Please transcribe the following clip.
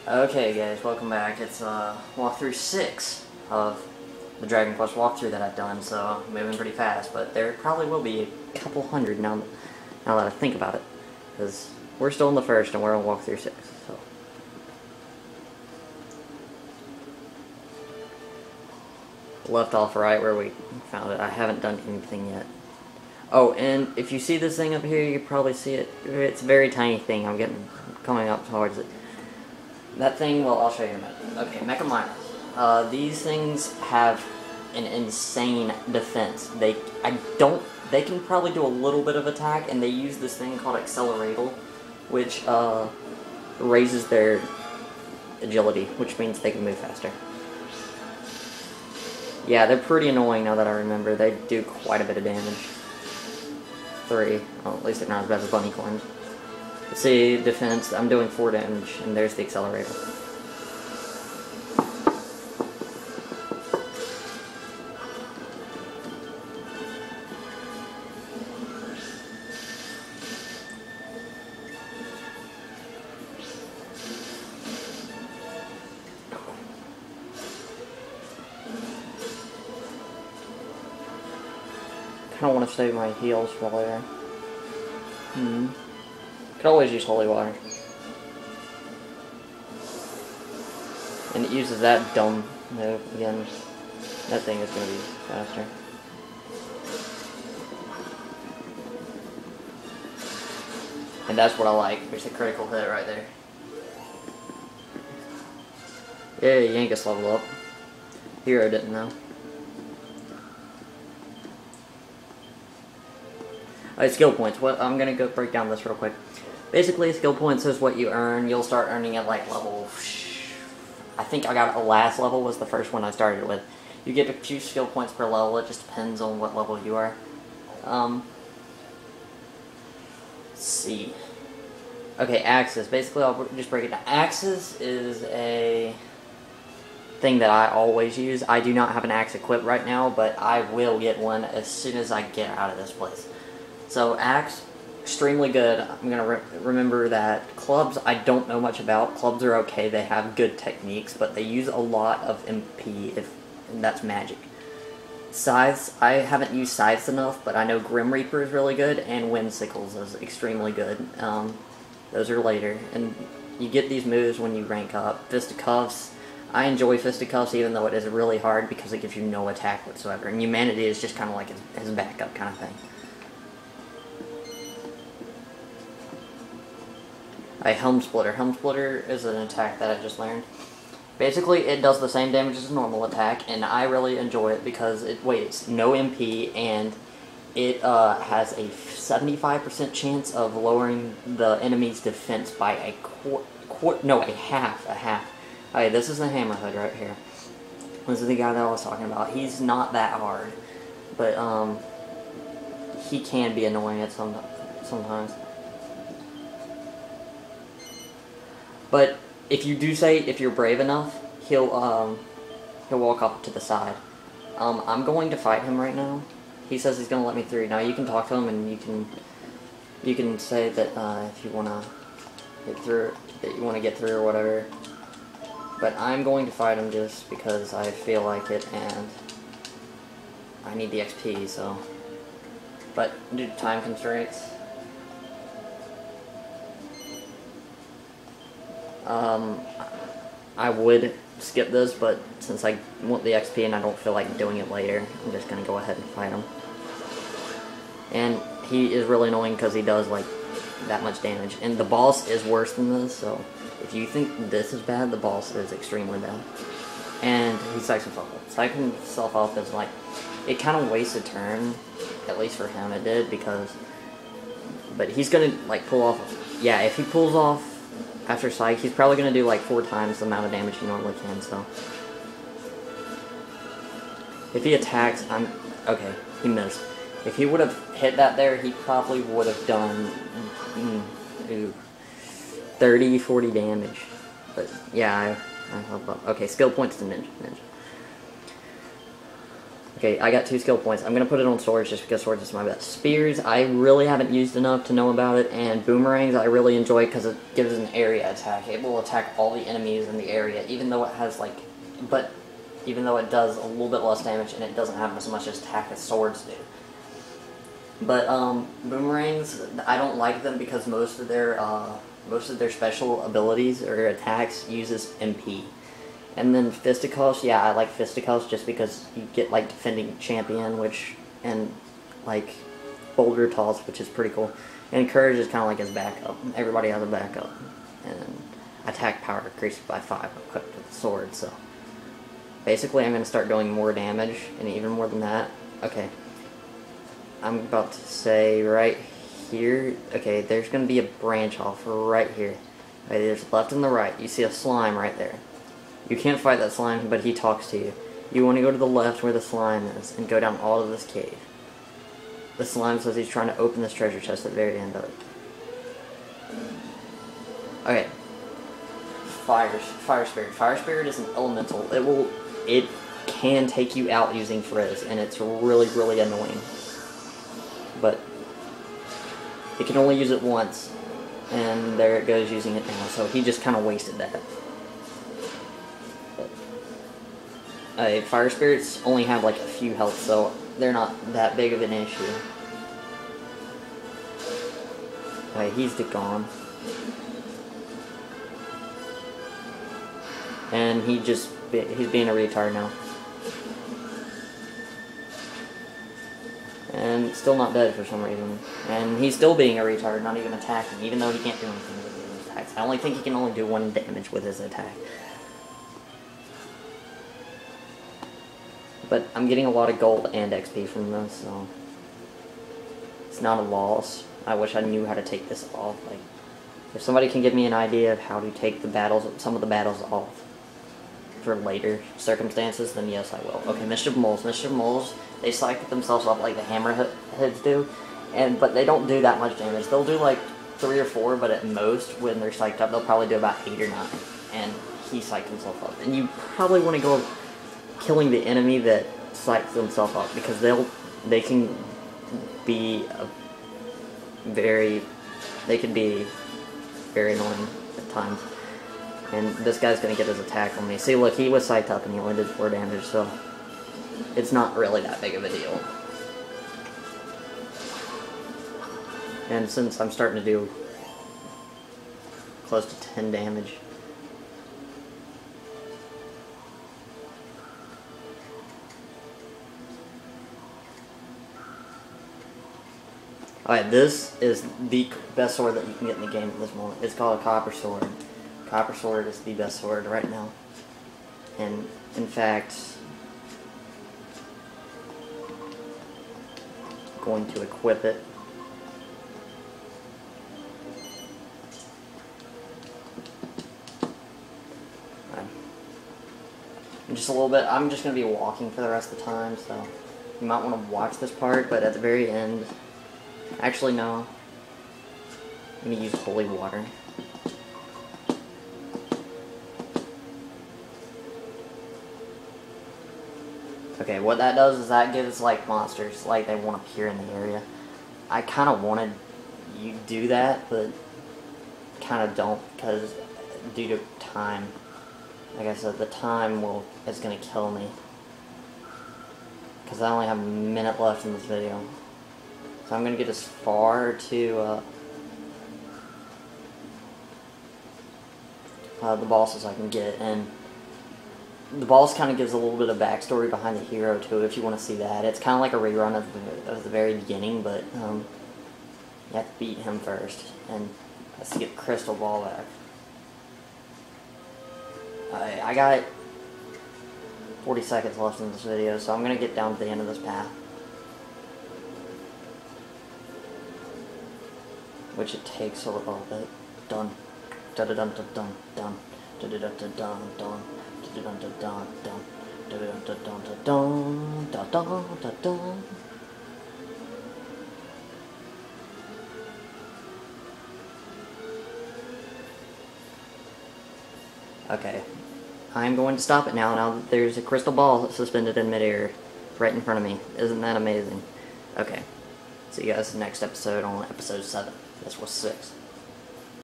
Okay guys, welcome back. It's walkthrough 6 of the Dragon Quest walkthrough that I've done, so I'm moving pretty fast, but there probably will be a couple hundred now that I think about it, because we're still in the first and we're on walkthrough 6, so. Left off right where we found it. I haven't done anything yet. Oh, and if you see this thing up here, you probably see it. It's a very tiny thing. I'm coming up towards it. That thing, well, I'll show you in a minute. Okay, Mecha Miners. These things have an insane defense. They can probably do a little bit of attack, and they use this thing called Accelerator, which raises their agility, which means they can move faster. Yeah, they're pretty annoying now that I remember. They do quite a bit of damage. 3. Well, at least they're not as bad as bunny coins. See, defense, I'm doing 4 damage, and there's the accelerator. I kind of want to save my heals while there. Could always use holy water. And it uses that dumb move again. That thing is going to be faster. And that's what I like. There's a critical hit right there. Yeah, Yankus level up. Hero didn't know. Alright, skill points. I'm gonna go break down this real quick. Basically, skill points is what you earn. You'll start earning at like level... I think I got a last level was the first one I started with. You get a few skill points per level. It just depends on what level you are. Let's see. Okay, axes. Basically, I'll just break it down. Axes is a thing that I always use. I do not have an axe equipped right now, but I will get one as soon as I get out of this place. So, axe, extremely good. I'm going to remember that clubs, I don't know much about. Clubs are okay. They have good techniques, but they use a lot of MP, and that's magic. Scythes, I haven't used scythes enough, but I know Grim Reaper is really good, and Wind Sickles is extremely good. Those are later. And you get these moves when you rank up. Fisticuffs, I enjoy Fisticuffs even though it is really hard because it gives you no attack whatsoever. And Humanity is just kind of like his backup kind of thing. Helm Splitter. Helm Splitter is an attack that I just learned. Basically, it does the same damage as a normal attack, and I really enjoy it because it weighs no MP, and it has a 75% chance of lowering the enemy's defense by a half. Alright, this is the Hammerhead right here. This is the guy that I was talking about. He's not that hard, but he can be annoying at sometimes. But if you're brave enough, he'll walk up to the side. I'm going to fight him right now. He says he's gonna let me through. Now you can talk to him and you can say that if you wanna get through or whatever. But I'm going to fight him just because I feel like it and I need the XP. So, but due to time constraints. I would skip this, but since I want the XP and I don't feel like doing it later, I'm just going to go ahead and fight him. And he is really annoying because he does like that much damage. And the boss is worse than this, so if you think this is bad, the boss is extremely bad. And he psychs himself up. Psyching himself up is like, it kind of wastes a turn, at least for him it did, but he's going to like pull off, yeah, if he pulls off after Psych, he's probably going to do like 4 times the amount of damage he normally can, so. If he attacks, okay, he missed. If he would have hit that there, he probably would have done 30, 40 damage. But, yeah, I hope up. Okay, skill points to Ninja. Okay, I got 2 skill points. I'm going to put it on swords just because swords is my best. Spears, I really haven't used enough to know about it, and boomerangs I really enjoy because it gives an area attack. It will attack all the enemies in the area, even though it has, like, even though it does a little bit less damage and it doesn't have as much attack as swords do. But, boomerangs, I don't like them because most of their special abilities or attacks uses MP. And then fisticuffs, yeah, I like fisticuffs just because you get, like, defending champion, and, like, boulder toss, which is pretty cool. And courage is kind of like his backup. Everybody has a backup. And attack power increased by 5 equipped with the sword, so. Basically, I'm going to start doing more damage, and even more than that. Okay. I'm about to say right here, okay, there's going to be a branch off right here. Okay, there's left and the right. You see a slime right there. You can't fight that slime, but he talks to you. You want to go to the left where the slime is and go down all of this cave. The slime says he's trying to open this treasure chest at the very end of it. Okay. Fire Spirit. Fire Spirit is an elemental. It can take you out using Frizz, and it's really, really annoying. But it can only use it once, and there it goes using it now, so he just kind of wasted that. Fire Spirits only have like a few health, so they're not that big of an issue. He's gone. And he's being a retard now. And still not dead for some reason. And he's still being a retard, not even attacking, even though he can't do anything with his attacks. I only think he can only do 1 damage with his attack. But I'm getting a lot of gold and XP from this, so it's not a loss. I wish I knew how to take this off. Like, if somebody can give me an idea of how to take some of the battles off for later circumstances, then yes, I will. Okay, Mischief Moles. Mischief Moles, they cycle themselves up like the hammerheads do, but they don't do that much damage. They'll do like 3 or 4, but at most, when they're psyched up, they'll probably do about 8 or 9. And he psyched himself up. And you probably want to go killing the enemy that psychs themselves up, because they can be very annoying at times. And this guy's gonna get his attack on me. See, look, he was psyched up and he only did 4 damage, so it's not really that big of a deal. And since I'm starting to do close to 10 damage, alright, this is the best sword that you can get in the game at this moment. It's called a Copper Sword. Copper Sword is the best sword right now. And, in fact, I'm going to equip it. Just a little bit. I'm just going to be walking for the rest of the time, so you might want to watch this part, but at the very end, actually no, I'm going to use holy water. Okay, what that does is that gives, like, monsters, like, they want to appear in the area. I kind of wanted you to do that, but kind of don't, because due to time. Like I said, the time is going to kill me. Because I only have a minute left in this video. So I'm going to get as far to the boss as I can get. And the boss kind of gives a little bit of backstory behind the hero too, if you want to see that. It's kind of like a rerun of the very beginning, but you have to beat him first. And let's get the crystal ball back. I got 40 seconds left in this video, so I'm going to get down to the end of this path. Which it takes a little bit. Dun. Dun dun dun dun dun dun. Dun dun dun dun dun dun. Dun dun dun dun dun. Dun dun dun dun dun dun dun dun dun. Okay. I'm going to stop it now. Now that there's a crystal ball suspended in midair. right in front of me. Isn't that amazing? Okay. See you guys next episode on episode 7. This was 6.